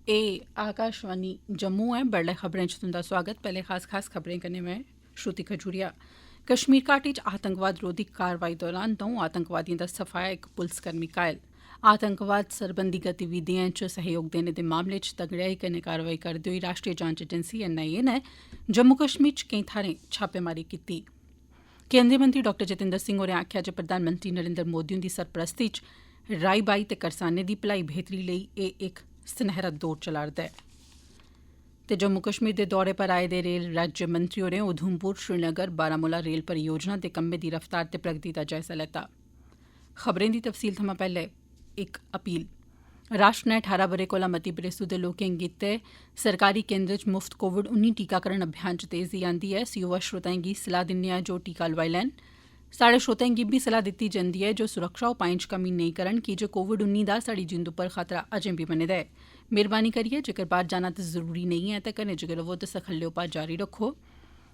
आकाशवाणी जम्मू है। बडलै खबरें च तुंदा स्वागत। पैह्ले खास खबरें कन्नै में श्रुति खजूरिया। कश्मीर घाटी च आतंकवाद रोधी कारवाई दौरान दौं आतंकवादिएं दा सफाया, इक पुलसकर्मी घायल। आतंकवाद सरबंधी गतिविधिएं च सहयोग देने दे मामले च तगड़ेयाई कन्नै कारवाई करदे होई राष्ट्रीय जांच एजेंसी NIA नै जम्मू कश्मीर च केईं थाह्रें छापेमारी कीती। केंद्रीय मंत्री डॉ जितेंद्र सिंह होरें आखेआ जे प्रधानमंत्री नरेंद्र मोदी हुंदी सरपरस्ती च राई बाई ते करसानें दी भलाई बेहतरी लेई एह् इक सनैहरा दौर चला'रदा ऐ। ते जम्मू कश्मीर दे दौरे पर आए दे रेल राज्य मंत्री होरें उधमपुर श्रीनगर बारामूला रेल परियोजना दे कम्मै दी रफ्तार ते प्रगति दा जायजा लैता। खबरें दी तफसील थमां पैह्ले इक अपील। राष्ट्र नै 18 ब'रे कोला मती बरेसू दे लोकें गित्तै सरकारी केंद्र च मुफ्त कोविड-19 टीकाकरण अभियान च तेजी आंदी ऐ। अस युवा श्रोताएं गी सलाह दिन्ने आं जे ओह् टीका लोआई लैन। साढ़े श्रोताएं गी बी सलाह दित्ती जंदी ऐ जे ओह् सुरक्षा उपाएं च कमी नेईं करन, की जे कोविड-19 दा साढ़ी जिंद उप्पर खतरा अजें बी बने दा ऐ। मेहरबानी करियै जेकर बाह्र जाना ते जरूरी नेईं ऐ ते घरै च गै रवो ते सखल्ले उपाऽ जारी रक्खो।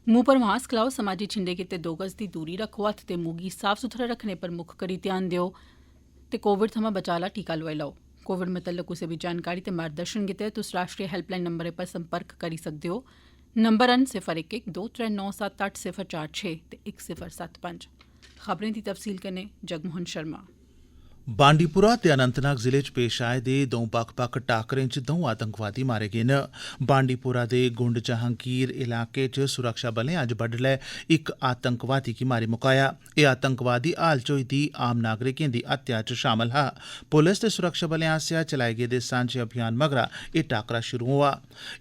मूंह पर मास्क लाओ, समाजी छिंडे गित्तै 2 गज दी दूरी रक्खो, हत्थ ते मूंह गी साफ सुथरा रक्खने पर मुक्ख करी ध्यान देओ ते कोविड थमां बचाऽ आह्ला टीका लोआई लैओ। कोविड मतल्लक कुसै बी जानकारी ते मार्गदर्शन गित्तै तुस राष्ट्रीय हैल्पलाइन नंबरै पर संपर्क करी सकदे ओ। नंबर न 0112397846 ते 1075। खबरें दी तफसील कन्नै जगमोहन शर्मा। बांडीपुरा ते अनंतनाग जिले च पेश आए दे दौं बक्ख-बक्ख टाकरें च दौं आतंकवादी मारे गे न। बांडीपुरा दे गुंड जहांगीर इलाके च सुरक्षा बलें अज्ज बड्डलै इक आतंकवादी गी मारी मुकाया। एह् आतंकवादी हाल च होई दी आम नागरिकें दी हत्या च शामल हा। पुलस ते सुरक्षा बलें आसेआ चलाए गेदे सांझे अभियान मगरा एह् टाकरा शुरू होआ।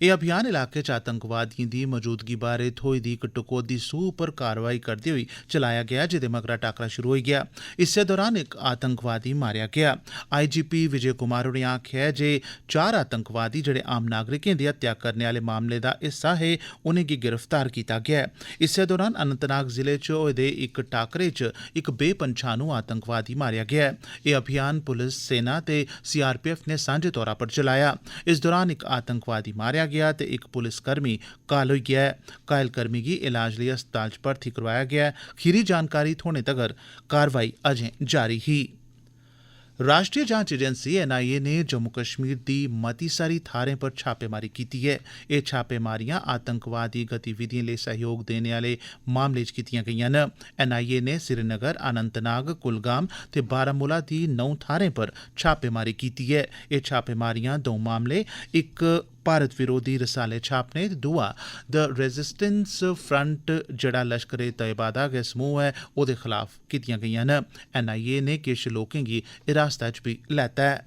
एह् अभियान इलाके च आतंकवादिएं दी मौजूदगी बारै थ्होई दी इक टकोह्दी सूह् उप्पर कार्रवाई करदे होई चलाया गेआ, जेह्दे मगरा टाकरा शुरू होई गेआ। इस्सै दौरान इक आतंकवादी मारेआ गेआ। IGP विजय कुमार होरें आखेआ जे 4 आतंकवादी जेह्ड़े आम नागरिकें दी हत्या करने आह्ले मामले दा हिस्सा हे, उनेंगी गिरफ्तार कीता गेआ ऐ। इस्सै दौरान अनंतनाग जिले च होए दे इक टाकरे च इक बेपंछानू आतंकवादी मारेआ गेआ ऐ। एह् अभियान पुलस, सेना ते CRPF ने सांझे तौरा पर चलाया। इस दौरान इक आतंकवादी मारेआ गेआ ते इक पुलसकर्मी घायल होई गेआ ऐ। घायल कर्मी गी इलाज लेई अस्पताल च भर्थी करोआया गेआ ऐ। खीरी जानकारी थ्होने तगर कार्रवाई अजें जारी ही। राष्ट्रीय जांच एजेंसी NIA ने जम्मू कश्मीर दी मती सारी थाह्रें पर छापेमारी कीती ऐ। एह् छापेमारियां आतंकवादी गतिविधिएं लेई सहयोग देने आह्ले मामले च कीतियां गेईआं न। NIA ने श्रीनगर, अनंतनाग, कुलगाम ते बारामूला दी 9 थाह्रें पर छापेमारी कीती ऐ। एह् छापेमारियां 2 मामले, इक भारत विरोधी रसाले छापने ते दूआ द रेजिस्टेंस फ्रंट जेह्ड़ा लश्करे तैयबा दा गै समूह ऐ, ओह्दे खलाफ कीतियां गेईआं न। NIA ने किश लोकें गी हिरासता च बी लैता ऐ।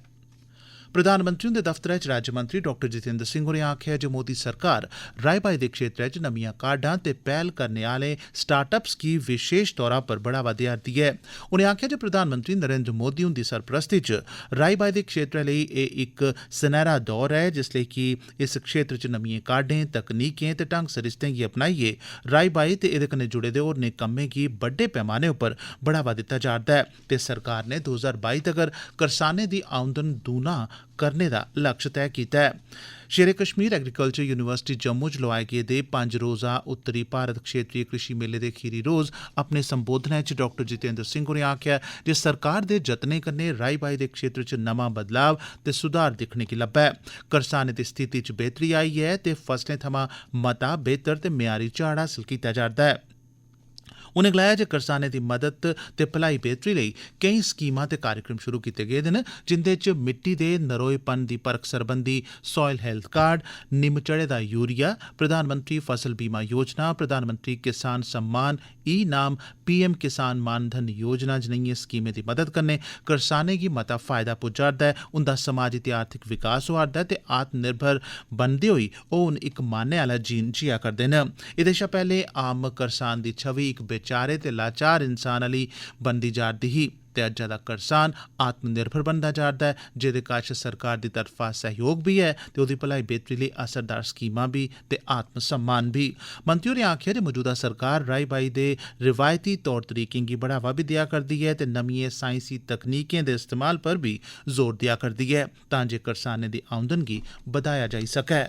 प्रधानमंत्री हुंदे दफ्तरै च राज्यमंत्री डॉ जितेंद्र सिंह होरें आखेआ जे मोदी सरकार राई-बाई दे क्षेत्रै च नमियां काह्डां ते पैह्ल करने आह्ले स्टार्टअप्स गी विशेष तौरा पर बढ़ावा देआ'रदी ऐ। उनें आखेआ जे प्रधानमंत्री नरेंद्र मोदी हुंदी सरपरस्ती च राई-बाई दे क्षेत्रै लेई एह् इक सनैह्रा दौर ऐ, जिसलै कि इस क्षेत्र च नमियें काह्डें, तकनीकें ते ढंग सरिस्तें गी अपनाइयै राई-बाई ते एह्दे कन्नै जुड़े दे होरनें कम्में गी बड्डे पैमाने उप्पर बढ़ावा दित्ता जा'रदा ऐ ते सरकार ने 2022 तगर करसानें दी आमदन दूना करने दा लक्ष्य तैऽ कीता ऐ। शेरे कश्मीर एग्रीकल्चर यूनिवर्सिटी जम्मू च लोआए गेदे 5 रोज़ा उत्तरी भारत क्षेत्रीय कृषि मेले दे खीरी रोज़ अपने संबोधनै च डॉ जितेंद्र सिंह होरें आखेआ जे सरकार दे जतनें कन्नै राई-बाई दे क्षेत्र च नमां बदलाव ते सुधार दिक्खने गी लब्भा ऐ। करसानें दी स्थिति च बेहतरी आई ऐ ते फसलें थमां मता बेहतर ते म्यारी झाड़ हासल कीता जा'रदा ऐ। उनें गलाया जे करसानें दी मदद ते भलाई बेहतरी लेई केईं स्कीमां ते कार्यक्रम शुरू कीते गेदे न, जिंदे च मिट्टी दे नरोएपन दी परख सरबंधी सॉयल हेल्थ कार्ड, निम्म चढ़े दा यूरिया, प्रधानमंत्री फसल बीमा योजना, प्रधानमंत्री किसान सम्मान नाम, PM किसान मानधन योजना जनेहियें स्कीमें दी मदद कन्नै करसानें गी मता फायदा पुज्जा'रदा ऐ, उंदा समाजी ते आर्थिक विकास होआ'रदा ऐ ते आत्मनिर्भर बनदे होई ओह् हून इक मान्नै आह्ला जीन जिया करदे न। एह्दे शा पैह्ले आम करसान दी छवि इक बेचारे ते लाचार इंसान आह्ली बनदी जा'रदी ही ते अज्जै दा करसान आत्मनिर्भर बनदा जा'रदा ऐ, जेह्दे कश सरकार दी तरफा सहयोग बी ऐ ते ओह्दी भलाई बेहतरी लेई असरदार स्कीमां बी ते आत्म सम्मान बी। मंत्री होरें आखेआ जे मौजूदा सरकार राई-बाई दे रिवायती तौर तरीकें गी बढ़ावा बी देआ करदी ऐ ते नमियें साइंसी तकनीकें दे इस्तेमाल पर बी जोर देआ करदी ऐ तां जे करसानें दी आमदन गी बधाया जाई सकै।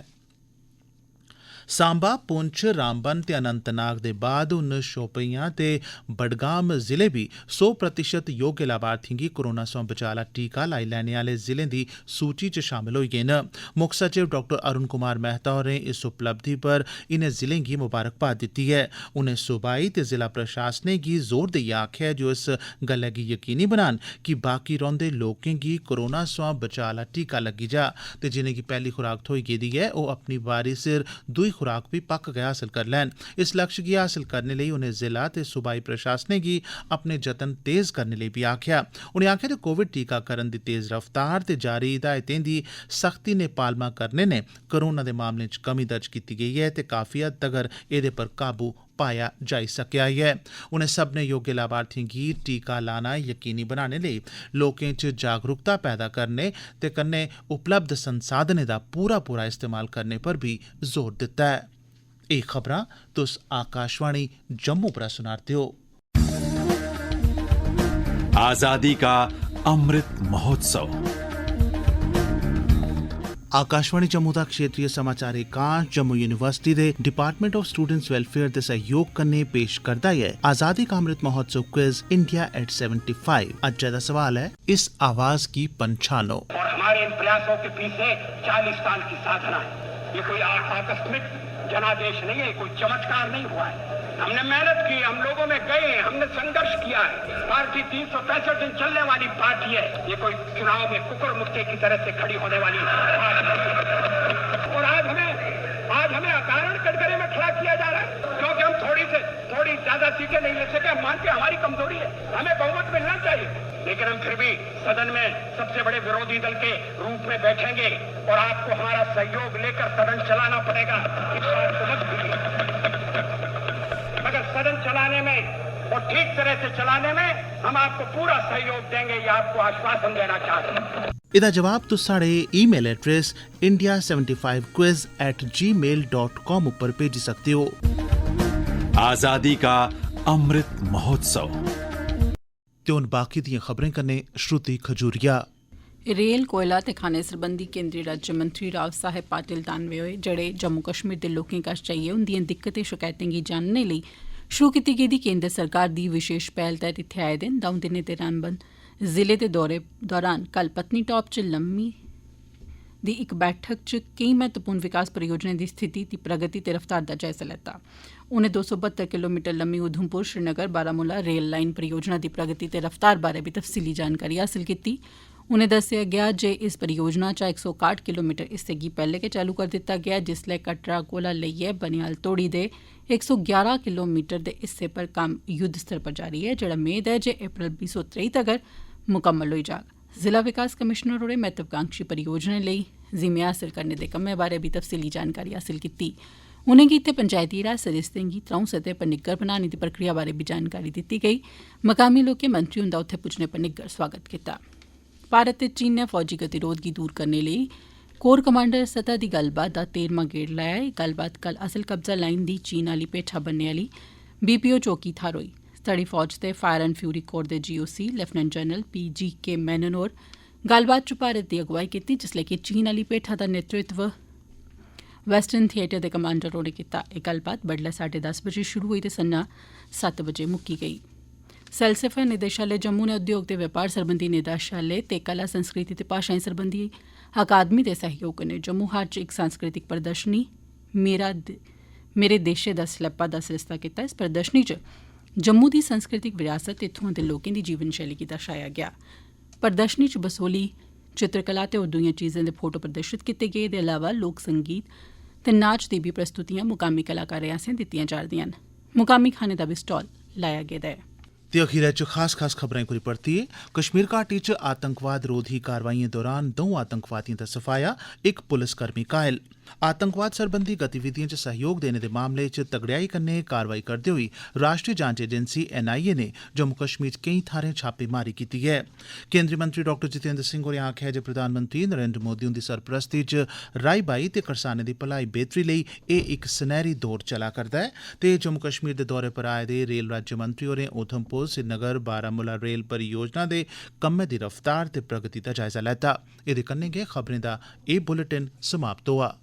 सांबा, पुंछ, रामबन ते अनंतनाग दे बाद हुन शोपियां ते बडगाम जिले बी 100% योग्य लाभार्थियों गी कोरोना सोयां बचाऽ आह्ला टीका लाई लैने आह्ले जिलें दी सूची च शामल होई गे न। मुक्ख सचिव डॉ अरुण कुमार मेहता होरें इस उपलब्धि पर इनें जिलें गी मुबारकबाद दित्ती ऐ। उनें सूबाई ते जिला प्रशासनें गी जोर देइयै आखेआ जे ओह् इस गल्लै गी यकीनी बनान कि बाकी रौंह्दे लोकें गी कोरोना सोयां बचाऽ आह्ला टीका लग्गी जा ते जिनेंगी पैह्ली खुराक थ्होई गेदी ऐ ओह् अपनी बारी सिर दूई खुराक बी पक्क गै हासल करी लैन। इस लक्ष्य गी हासल करने लेई उनें जिला ते सूबाई प्रशासनें गी अपने जतन तेज करने लेई बी आखेआ। उनें आखेआ जे कोविड टीकाकरण दी तेज रफ्तार ते जारी हिदायतें दी सख्ती ने पालमा करने ने कोरोना दे मामलें च कमी दर्ज कीती गेई ऐ ते काफी हद तगर एह्दे पर काबू पाया जाई सकेआ ऐ। उनें सब्भनें योग्य लाभार्थियों गी टीका लाना यकीनी बनाने लेई लोकें च जागरूकता पैदा करने ते कन्नै उपलब्ध संसाधनें दा पूरा इस्तेमाल करने पर भी जोर दित्ता ऐ। एह् खबरां तुस आकाशवाणी जम्मू परा सुना'रदे ओ। आजादी का अमृत महोत्सव। आकाशवाणी जम्मू दा क्षेत्रीय समाचार एकांश जम्मू यूनिवर्सिटी दे डिपार्टमेंट ऑफ स्टूडेंट्स वेलफेयर दे सहयोग कन्नै पेश करदा है आजादी का Amrit Mahotsav quiz India at 75। अज्जै दा सवाल है, इस आवाज की पंछानो। और हमारे इन प्रयासों के पीछे 40 साल की साधना है। ये कोई आकस्मिक जनादेश नहीं है, कोई चमत्कार नहीं हुआ है। हमने मेहनत की, हम लोगों में गए, हमने संघर्ष किया है। पार्टी 365 दिन चलने वाली पार्टी है। ये कोई चुनाव में कुकुर मुक्के की तरह से खड़ी होने वाली पार्टी। और आज हमें अकारण कटघरे में खड़ा किया जा रहा है क्योंकि हम थोड़ी ज्यादा सीटें नहीं ले सके। हम मानते हमारी कमजोरी है, हमें बहुमत मिलना चाहिए, लेकिन हम फिर भी सदन में सबसे बड़े विरोधी दल के रूप में बैठेंगे और आपको हमारा सहयोग लेकर सदन चलाना पड़ेगा। इस बात को मत भूलिए। मगर सदन चलाने में और ठीक तरह से चलाने में हम आपको पूरा सहयोग देंगे, ये आपको आश्वासन देना चाहते हैं। इहदा जवाब तुस साढ़े ईमेल एड्रेस india75quiz@gmail.com उप्पर भेजी सकदे हो। आजादी का अमृत महोत्सव। ते हुन बाकी दियां खबरें कन्नै श्रुति खजूरिया। रेल, कोयला ते खाने सरबंधी केंद्री राज्य मंत्री राव साहेब पाटिल दानवे होए जेड़े जम्मू कश्मीर दे लोकें कश जाइयै उंदियें दिक्कतें शकैतें गी जानने लेई शुरू कीती गेदी केंद्र सरकार दी विशेष पैह्ल तैह्त इत्थै आए दे न। द'ऊं दिनें दे रामबन जिले दे दौरे दौरान कल पत्नीटाप च लम्मी दी इक बैठक च केईं महत्वपूर्ण विकास परियोजनाएं दी स्थिति दी प्रगति ते रफ्तार दा जायजा लैता। उनें 272 किलोमीटर लम्मी उधमपुर श्रीनगर बारामूला रेल लाइन परियोजना दी प्रगति ते रफ्तार बारै बी तफसीली जानकारी हासल कीती। उनें दस्सेआ गेआ जे इस परियोजना चा 161 किलोमीटर हिस्से गी पैह्ले गै चालू करी दित्ता गेआ, जिसलै कटरा कोला लेइयै बनिहाल तोड़ी दे 111 किलोमीटर दे हिस्से पर कम्म युद्ध स्तर पर जारी ऐ, जेह्ड़ा मेद ऐ जे अप्रैल 2023 तगर मुकम्मल होई जाग। जिला विकास कमिशनर होरें महत्वकांक्षी परियोजनाएं लेई जिम्मे हासल करने दे कम्मै बारै बी तफसीली जानकारी हासल कीती। उनेंगी इत्थै पंचायती राज सरिस्तें गी त्र'ऊं सतहें पर निग्गर बनाने दी प्रक्रिया बारै बी जानकारी दित्ती गेई। मकामी लोकें मंत्री हुंदा उत्थै पुज्जने पर निग्गर स्वागत कीता। भारत ते चीन नै फौजी गतिरोध गी दूर करने लेई कोर कमांडर सतह दी गल्लबात दा 13वां गेड़ लाया ऐ। गल्लबात कल असल कब्जा लाइन दी चीन आली पेठा बनने आली BPO चौकी थाह्र होई। साढ़ी फौज they fire and fury corps related GOC lieutenant general PGK मैनन होर गल्लबात च भारत दी अगुवाई कीती, जिसलै कि चीन आली पेठा दा नेतृत्व वेस्टर्न थिएटर दे कमांडर होरें कीता। एह् गल्लबात बडलै 10:30 बजे शुरू होई ते संझा 7 बजे मुक्की गेई। सैलसफा निदेशालय जम्मू ने उद्योग ते व्यापार सरबंधी निदेशालय ते कला संस्कृति ते भाषाएं सरबंधी अकादमी दे सहयोग कन्नै जम्मू हाट च इक सांस्कृतिक प्रदर्शनी मेरे देशे दा सलैपा दा सरिस्ता कीता। इस प्रदर्शनी च जम्मू दी सांस्कृतिक विरासत ते इत्थुआं दे लोकें दी जीवन शैली गी दर्शाया गेआ। प्रदर्शनी च बसोली, चित्रकला ते होर दुईयां चीजें दे फोटो प्रदर्शित कीते गे। एह्दे अलावा लोक संगीत ते नाच दी बी प्रस्तुतियां मुकामी कलाकारें आसेआ दित्तियां जा'रदियां न। मुकामी खाने दा बी स्टाल लाया गेदा ऐ। ते अखीरै च खास खबरें कोई परतियै कश्मीर घाटी च आतंकवाद रोधी कारवाइयें दौरान 2 आतंकवादियें दा सफाया, एक पुलसकर्मी घायल। आतंकवाद सरबंधी गतिविधियें च सहयोग देने दे मामले च तगड़ेयाई कन्नै कारवाई करदे होई राष्ट्रीय जांच एजेंसी NIA ने जम्मू कश्मीर च केईं थाह्रें छापेमारी कीती ऐ। केंद्रीय मंत्री डॉ जितेंद्र सिंह होरें आखेआ जे प्रधानमंत्री नरेंद्र मोदी हुंदी सरपरस्ती च राई बाई ते करसानें दी भलाई बेह्तरी लेई एह् इक सनैह्री दौर चला करदा ऐ। ते जम्मू कश्मीर दे दौरे पर आए दे रेल राज्यमंत्री होरें उधमपुर, श्रीनगर, बारामूला रेल परियोजना दे कम्मै दी रफ्तार ते प्रगति दा जायजा लैता। एह्दे कन्नै गै खबरें दा एह् बुलेटिन समाप्त होआ।